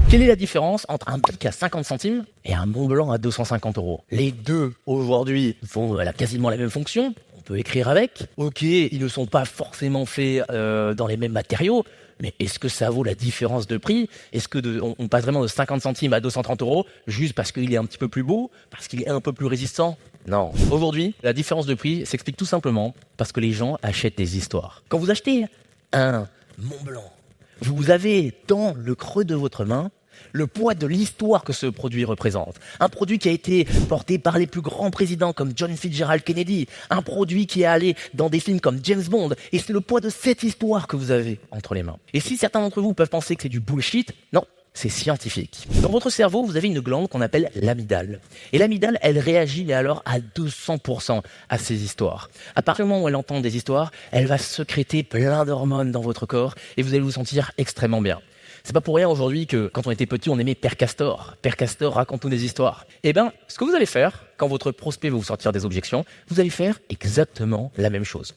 Quelle est la différence entre un Bic à 50 centimes et un Mont Blanc à 250 €? Les deux, aujourd'hui, font quasiment la même fonction. On peut écrire avec. Ok, ils ne sont pas forcément faits dans les mêmes matériaux, mais est-ce que ça vaut la différence de prix? Est-ce que on passe vraiment de 50 centimes à 230 € juste parce qu'il est un petit peu plus beau, parce qu'il est un peu plus résistant? Non. Aujourd'hui, la différence de prix s'explique tout simplement parce que les gens achètent des histoires. Quand vous achetez un Mont Blanc, vous avez dans le creux de votre main le poids de l'histoire que ce produit représente. Un produit qui a été porté par les plus grands présidents comme John Fitzgerald Kennedy. Un produit qui est allé dans des films comme James Bond. Et c'est le poids de cette histoire que vous avez entre les mains. Et si certains d'entre vous peuvent penser que c'est du bullshit, non. C'est scientifique. Dans votre cerveau, vous avez une glande qu'on appelle l'amygdale. Et l'amygdale, elle réagit alors à 200% à ces histoires. À partir du moment où elle entend des histoires, elle va sécréter plein d'hormones dans votre corps et vous allez vous sentir extrêmement bien. C'est pas pour rien aujourd'hui que quand on était petit, on aimait Père Castor. Père Castor, raconte-nous des histoires. Eh bien, ce que vous allez faire, quand votre prospect va vous sortir des objections, vous allez faire exactement la même chose.